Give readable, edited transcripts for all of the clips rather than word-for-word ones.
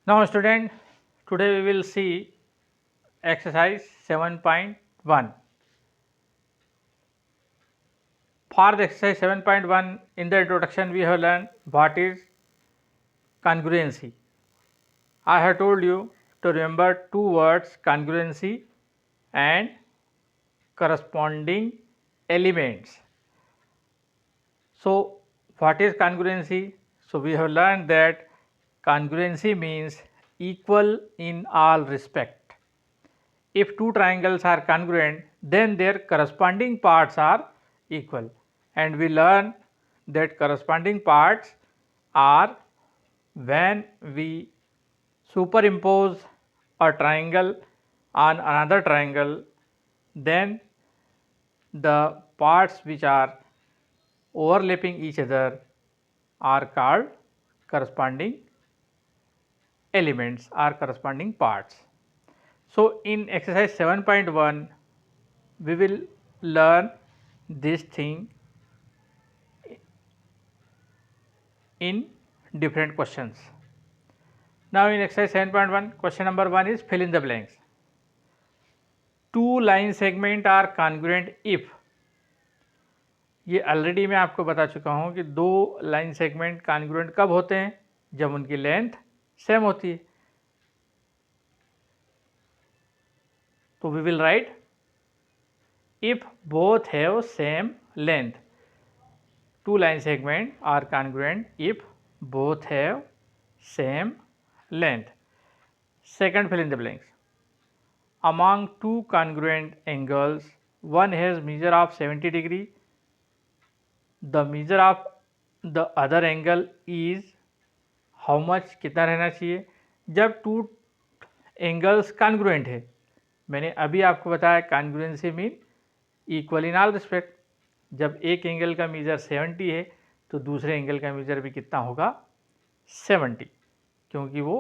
Now student, today we will see exercise 7.1. For the exercise 7.1, in the introduction we have learned what is congruency. I have told you to remember two words, congruency and corresponding elements. So what is congruency? So we have learned that congruency means equal in all respect. If two triangles are congruent, then their corresponding parts are equal, and we learn that corresponding parts are when we superimpose a triangle on another triangle, then the parts which are overlapping each other are called corresponding elements or corresponding parts. So in exercise 7.1 we will learn this thing in different questions. Now in exercise 7.1, question number 1 is fill in the blanks. Two line segment are congruent if, ये already मैं आपको बता चुका हूँ कि दो line segment congruent कब होते हैं, जब उनकी लेंथ सेम होती है. तो we will write if both have same length. Two line segment are congruent if both have same length. Second, fill in the blanks. Among two congruent angles, one has measure of 70 degree, the measure of the other angle is how much, कितना रहना चाहिए जब two angles congruent है. मैंने अभी आपको बताया congruency mean equal in all respect. जब एक एंगल का मीजर 70 है तो दूसरे एंगल का मीजर भी कितना होगा 70, क्योंकि वो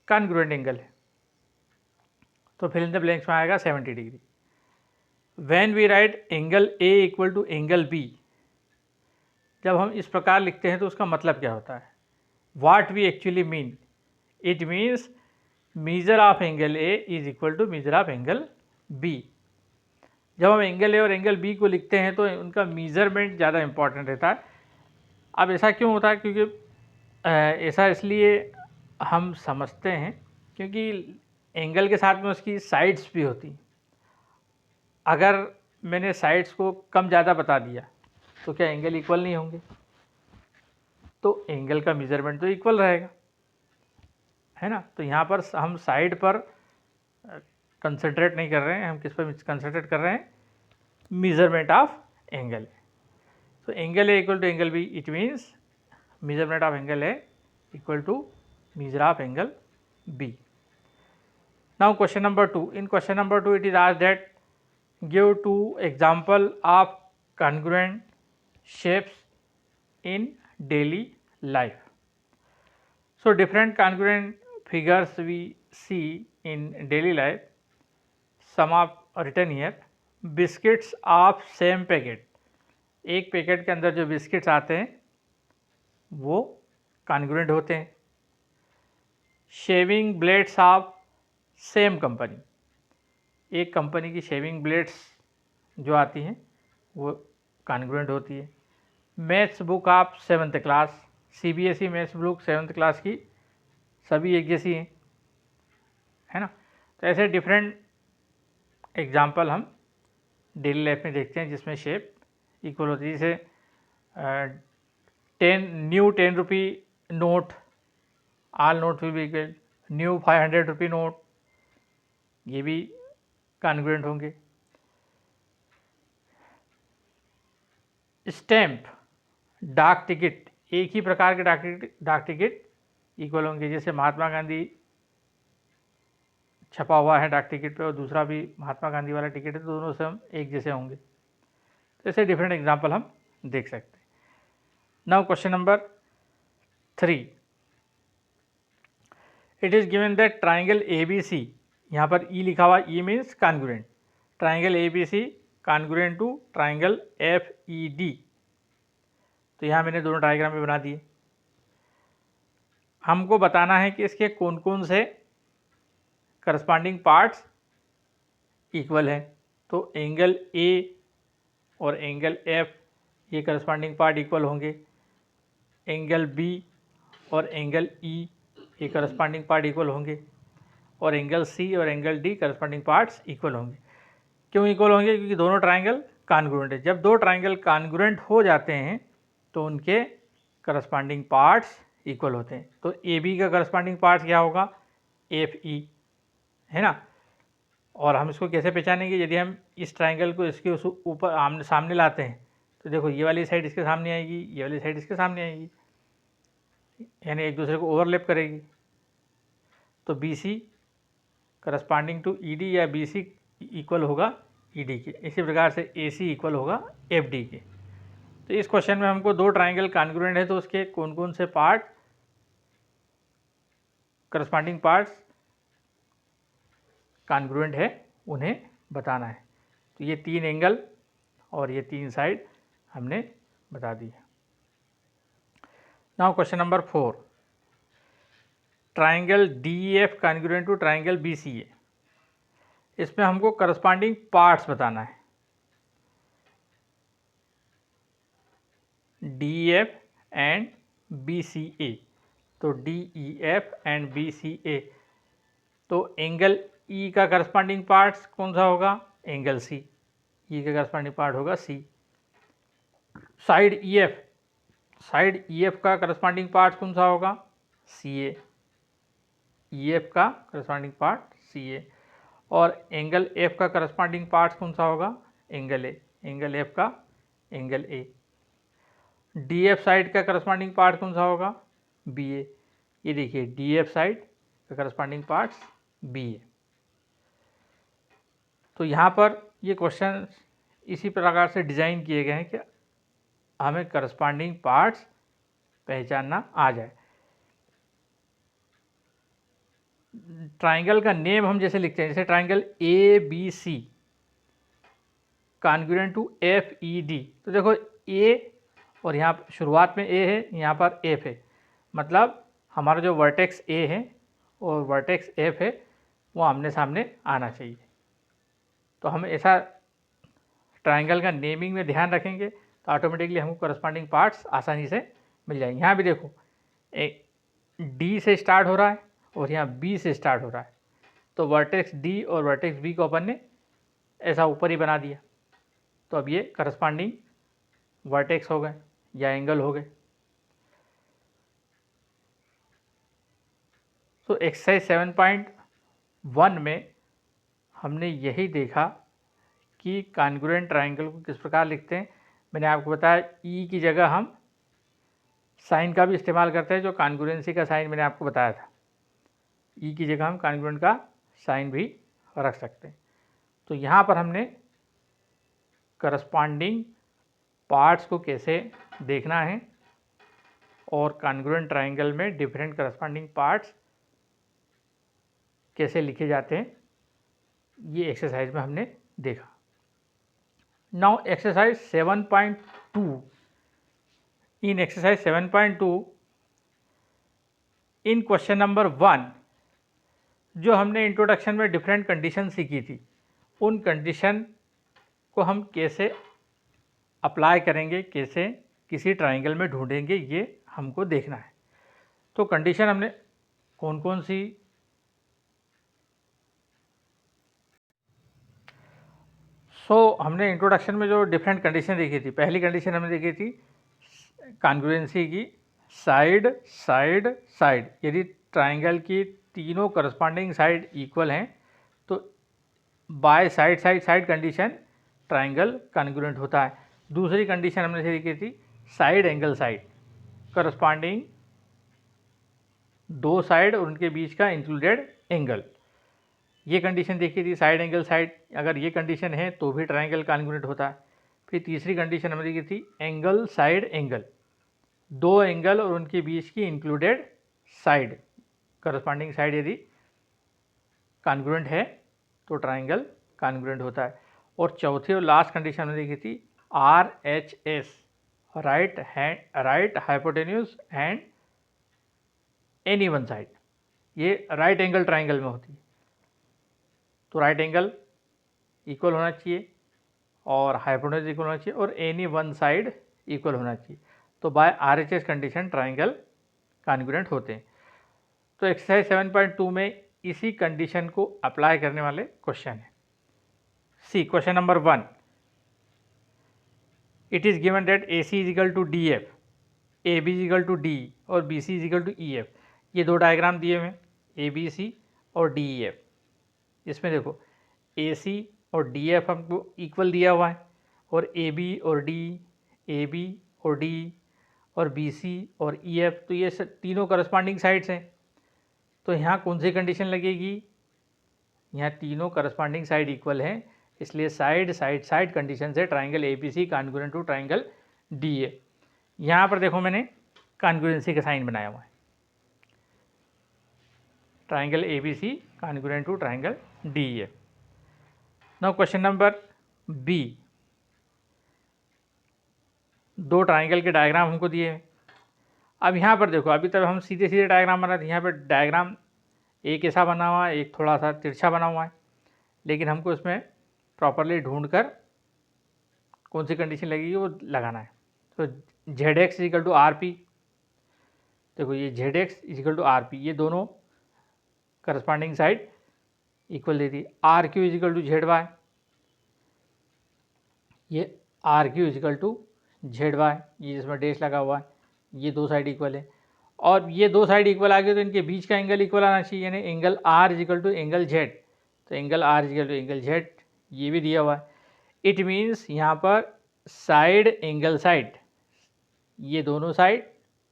कॉन्ग्रुएंट एंगल है. तो फिल इन द ब्लैंक्स में आएगा 70 degree. When we write angle A equal to angle B, जब हम इस प्रकार लिखते हैं तो उसका मतलब क्या होता है, what we actually mean, it means measure of angle A is equal to measure of angle B. जब हम एंगल ए और एंगल बी को लिखते हैं तो उनका मीज़रमेंट ज़्यादा इम्पॉर्टेंट रहता है. अब ऐसा क्यों होता है, क्योंकि ऐसा इसलिए हम समझते हैं क्योंकि एंगल के साथ में उसकी साइड्स भी होती हैं. अगर मैंने साइड्स को कम ज़्यादा बता दिया तो क्या एंगल इक्वल नहीं होंगे, तो एंगल का मेजरमेंट तो इक्वल रहेगा, है ना. तो यहाँ पर हम साइड पर कंसंट्रेट नहीं कर रहे हैं, हम किस पर कंसंट्रेट कर रहे हैं, मेजरमेंट ऑफ एंगल. तो angle A equal to angle B, it means measurement of angle A equal to measure of angle B. Now question number 2. In question number 2 it is asked that give two example of congruent shapes in daily life. So different congruent figures we see in daily life. Some are written here. Biscuits of same packet. एक packet के अंदर जो biscuits आते हैं वो congruent होते हैं. Shaving blades of same company, एक कंपनी की शेविंग ब्लेड्स जो आती हैं वो कॉन्ग्रुएंट होती है. Maths book of 7th class, CBSE maths book 7th class की सभी एक जैसी हैं, है ना. तो ऐसे डिफरेंट एग्जाम्पल हम डेली लाइफ में देखते हैं जिसमें शेप इक्वल होती है. जैसे 10 rupee note, all note will be equal. New 500 rupee note, ये भी कॉन्ग्रुएंट होंगे. स्टैम्प, डाक टिकट, एक ही प्रकार के डाक टिकट इक्वल होंगे. जैसे महात्मा गांधी छपा हुआ है डाक टिकट पे और दूसरा भी महात्मा गांधी वाला टिकट है, तो दोनों से हम एक जैसे होंगे. तो ऐसे डिफरेंट एग्जाम्पल हम देख सकते हैं. Now question number 3. It is given that triangle A B C, यहाँ पर ई लिखा हुआ, E means congruent. Triangle A B C congruent to triangle F E D. तो यहाँ मैंने दोनों डायग्राम में बना दिए. हमको बताना है कि इसके कौन कौन से करस्पॉन्डिंग पार्ट्स इक्वल है। तो एंगल ए और एंगल एफ ये करस्पॉन्डिंग पार्ट इक्वल होंगे, एंगल बी और एंगल ई ये करस्पॉन्डिंग पार्ट इक्वल होंगे, और एंगल सी और angle D corresponding parts equal होंगे। क्यों इक्वल होंगे? क्योंकि दोनों ट्राइंगल कॉन्ग्रुएंट है। जब दो ट्राइंगल कॉन्ग्रुएंट हो जाते हैं तो उनके करस्पॉन्डिंग पार्ट्स इक्वल होते हैं। तो ए बी का करस्पॉन्डिंग पार्ट क्या होगा? एफ ई, है ना। और हम इसको कैसे पहचानेंगे? यदि हम इस ट्राइंगल को इसके उस ऊपर आमने सामने लाते हैं तो देखो ये वाली साइड इसके सामने आएगी, ये वाली साइड इसके सामने आएगी, यानी एक दूसरे को ओवरलैप करेगी। तो B C corresponding to E D या बी सी इक्वल होगा ई डी के। इसी प्रकार से ए सी इक्वल होगा एफ डी के। तो इस क्वेश्चन में हमको दो ट्राइंगल कॉन्ग्रुएंट है तो उसके कौन कौन से पार्ट करस्पॉन्डिंग पार्ट्स कॉन्ग्रुएंट है उन्हें बताना है। तो ये तीन एंगल और ये तीन साइड हमने बता दी है। Now question number 4, triangle D F congruent to triangle B C A. इसमें हमको करस्पॉन्डिंग पार्ट्स बताना है। D F and B C A, तो D E F and B C A. तो एंगल ई का करस्पॉन्डिंग पार्ट्स कौन सा होगा? Angle C. ई का करस्पॉन्डिंग पार्ट होगा C. Side E F, side E F का करस्पॉन्डिंग पार्ट कौन सा होगा? C A. ई एफ का करस्पॉन्डिंग पार्ट सी ए। और एंगल एफ का करस्पॉन्डिंग पार्ट कौन सा होगा? Angle A. एंगल एफ का angle A. D F side का करस्पॉन्डिंग पार्ट कौन सा होगा? B A. ये देखिए डी एफ साइड का करस्पॉन्डिंग पार्ट्स बी ए। तो यहाँ पर ये क्वेश्चन इसी प्रकार से डिज़ाइन किए गए हैं कि हमें करस्पॉन्डिंग पार्ट्स पहचानना आ जाए। ट्राइंगल का नेम हम जैसे लिखते हैं, जैसे triangle A B C congruent to F E D. तो देखो ए और यहाँ शुरुआत में ए है, यहाँ पर एफ है, मतलब हमारा जो वर्टेक्स ए है और वर्टेक्स एफ है वो आमने सामने आना चाहिए। तो हम ऐसा ट्राइंगल का नेमिंग में ध्यान रखेंगे तो ऑटोमेटिकली हमको करस्पॉन्डिंग पार्ट्स आसानी से मिल जाएंगे। यहाँ भी देखो डी से स्टार्ट हो रहा है और यहाँ बी से स्टार्ट हो रहा है, तो वर्टेक्स डी और वर्टेक्स बी को अपन ने ऐसा ऊपर ही बना दिया। तो अब ये करस्पॉन्डिंग वर्टेक्स हो गए या एंगल हो गए। तो एक्सरसाइज 7.1 में हमने यही देखा कि कॉन्ग्रुएंट ट्राइंगल को किस प्रकार लिखते हैं। मैंने आपको बताया ई की जगह हम साइन का भी इस्तेमाल करते हैं, जो कॉन्ग्रुएंसी का साइन मैंने आपको बताया था। ई की जगह हम कॉन्ग्रुएंट का साइन भी रख सकते हैं। तो यहाँ पर हमने करस्पॉन्डिंग पार्ट्स को कैसे देखना है और कॉन्ग्रुएंट ट्राइंगल में डिफरेंट करस्पॉन्डिंग पार्ट्स कैसे लिखे जाते हैं, ये एक्सरसाइज में हमने देखा। Now exercise 7.2। इन एक्सरसाइज 7.2 इन क्वेश्चन नंबर 1 जो हमने इंट्रोडक्शन में डिफरेंट कंडीशन सीखी थी, उन कंडीशन को हम कैसे अप्लाई करेंगे, कैसे किसी ट्राइंगल में ढूंढेंगे, ये हमको देखना है। तो कंडीशन हमने कौन कौन सी हमने इंट्रोडक्शन में जो डिफरेंट कंडीशन देखी थी, पहली कंडीशन हमने देखी थी कॉन्ग्रुएंसी की, साइड साइड साइड। यदि ट्राइंगल की तीनों करस्पॉन्डिंग साइड इक्वल हैं तो by side side side condition triangle congruent होता है। दूसरी कंडीशन हमने देखी थी साइड एंगल साइड, करस्पॉन्डिंग दो साइड और उनके बीच का इंक्लूडेड एंगल, ये कंडीशन देखी थी साइड एंगल साइड। अगर ये कंडीशन है तो भी ट्राइंगल कॉन्ग्रुएंट होता है। फिर तीसरी कंडीशन हमने देखी थी एंगल साइड एंगल, दो एंगल और उनके बीच की इंक्लूडेड साइड, करस्पॉन्डिंग साइड यदि कॉन्ग्रुएंट है तो ट्राइंगल कॉन्ग्रुएंट होता है। और चौथी और लास्ट कंडीशन हमने देखी थी RHS, right hypotenuse and any one side, ये राइट एंगल ट्राइंगल में होती है। तो राइट एंगल इक्वल होना चाहिए और हाइपोटेन्यूज इक्वल होना चाहिए और एनी वन साइड इक्वल होना चाहिए। तो by RHS condition triangle congruent होते हैं। तो एक्सरसाइज 7.2 में इसी कंडीशन को अप्लाई करने वाले क्वेश्चन है। C question number 1, it is given that AC is equal to DF, AB is equal to D और BC is equal to EF। ये दो डायग्राम दिए हुए हैं, ABC और DEF। इसमें देखो AC और DF हमको इक्वल दिया हुआ है और AB और D, AB और D और BC और EF, तो ये तीनों करस्पॉन्डिंग साइड्स हैं। तो यहाँ कौन सी कंडीशन लगेगी? यहाँ तीनों करस्पॉन्डिंग साइड इक्वल हैं, इसलिए साइड साइड साइड कंडीशन से triangle ABC congruent to triangle DA। यहाँ पर देखो मैंने कॉन्ग्रुएंसी का साइन बनाया हुआ है, triangle ABC congruent to triangle DA। Now question number B, दो ट्राइंगल के डायग्राम हमको दिए हैं। अब यहाँ पर देखो, अभी तक हम सीधे सीधे डायग्राम बना थे, यहाँ पर डायग्राम एक ऐसा बना हुआ है, एक थोड़ा सा तिरछा बना हुआ है, लेकिन हमको इसमें प्रॉपरली ढूंढकर कौन सी कंडीशन लगेगी वो लगाना है। तो ZX इजिकल टू RP, देखो ये ZX इजिकल टू RP, ये दोनों करस्पॉन्डिंग साइड इक्वल दे दी। RQ इजिकल टू ZY, ये RQ इजिकल टू ZY, ये जिसमें डैश लगा हुआ है, ये दो साइड इक्वल है। और ये दो साइड इक्वल आ गए तो इनके बीच का एंगल इक्वल आना चाहिए, यानी angle R equal to angle Z। तो angle R equal to angle Z ये भी दिया हुआ है। इट मीन्स यहाँ पर साइड एंगल साइड, ये दोनों साइड,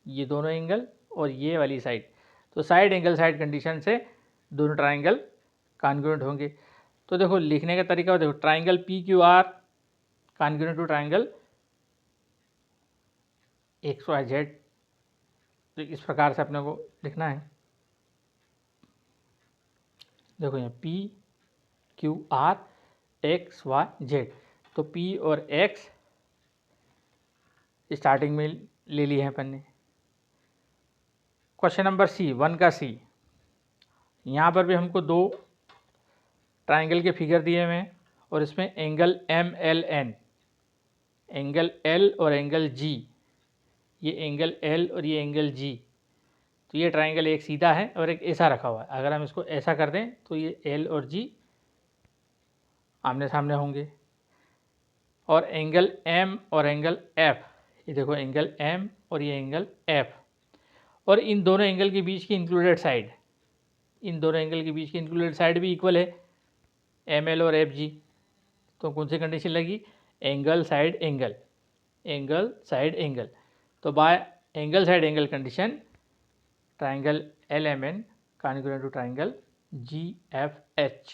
ये दोनों एंगल और ये वाली साइड, तो साइड एंगल साइड कंडीशन से दोनों ट्राइंगल कॉन्ग्रुएंट होंगे। तो देखो लिखने का तरीका देखो, triangle PQR congruent to triangle XYZ, तो इस प्रकार से अपने को लिखना है। देखो यहाँ PQR XYZ, तो P और X स्टार्टिंग में ले लिए हैं अपन ने। क्वेश्चन नंबर C, 1 का C, यहाँ पर भी हमको दो ट्राइंगल के फिगर दिए हुए हैं और इसमें एंगल MLN, एंगल L और एंगल G, ये एंगल L और ये एंगल G, तो ये ट्राइंगल एक सीधा है और एक ऐसा रखा हुआ है। अगर हम इसको ऐसा कर दें तो ये L और G आमने सामने होंगे। और एंगल M और एंगल F, ये देखो एंगल M और ये एंगल F, और इन दोनों एंगल के बीच की इंक्लूडेड साइड, इन दोनों एंगल के बीच की इंक्लूडेड साइड भी इक्वल है, ML और FG। तो कौन सी कंडीशन लगी? Angle side angle, angle side angle. तो by angle side angle condition triangle LMN congruent to triangle GFH।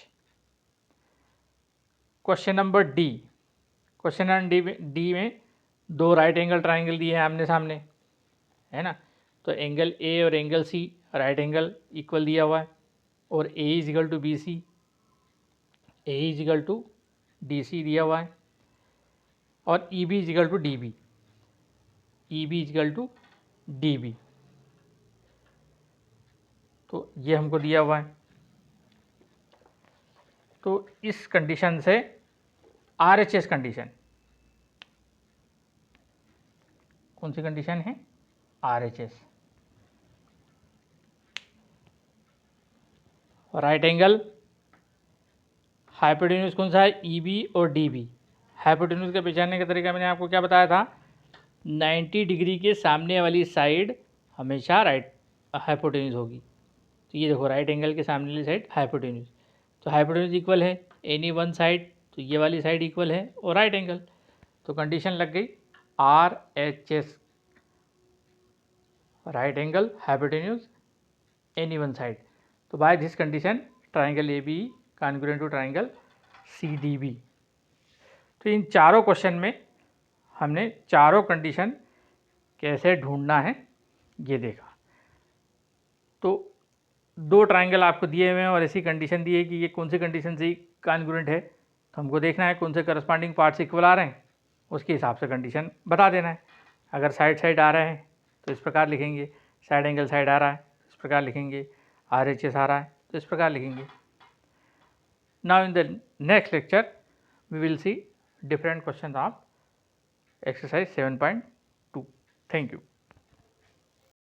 Question number D, question number D में दो राइट एंगल ट्राइंगल दिए हैं आमने सामने, है ना। तो एंगल A और angle C right angle equal दिया हुआ है और A equal to BC, A equal to DC दिया हुआ है और EB equal to DB, EB equal to DB, तो ये हमको दिया हुआ है। तो इस कंडीशन से RHS कंडीशन, कौन सी कंडीशन है? RHS, राइट एंगल हाइपोटेन्यूज कौन सा है? EB और DB। हाइपोटेन्यूज का पहचानने का तरीका मैंने आपको क्या बताया था? 90 डिग्री के सामने वाली साइड हमेशा राइट हाइपोटेन्यूज होगी। तो ये देखो राइट एंगल के सामने वाली साइड हाइपोटेन्यूज, तो हाइपोटेन्यूज इक्वल है एनी वन साइड, तो ये वाली साइड इक्वल है और राइट एंगल, तो कंडीशन लग गई RHS, right angle hypotenuse any one side. तो by this condition triangle ABE congruent to triangle CDB। तो इन चारों क्वेश्चन में हमने चारों कंडीशन कैसे ढूंढना है ये देखा। तो दो ट्राइंगल आपको दिए हुए हैं और ऐसी कंडीशन दी है कि ये कौन सी कंडीशन से कॉन्ग्रुएंट है, तो हमको देखना है कौन से करस्पॉन्डिंग पार्ट्स इक्वल आ रहे हैं, उसके हिसाब से कंडीशन बता देना है। अगर साइड साइड आ रहे हैं तो इस प्रकार लिखेंगे, साइड एंगल साइड आ रहा है इस प्रकार लिखेंगे। RHS आ रहा है तो इस प्रकार लिखेंगे। Now in the next lecture we will see different questions of exercise 7.2. Thank you.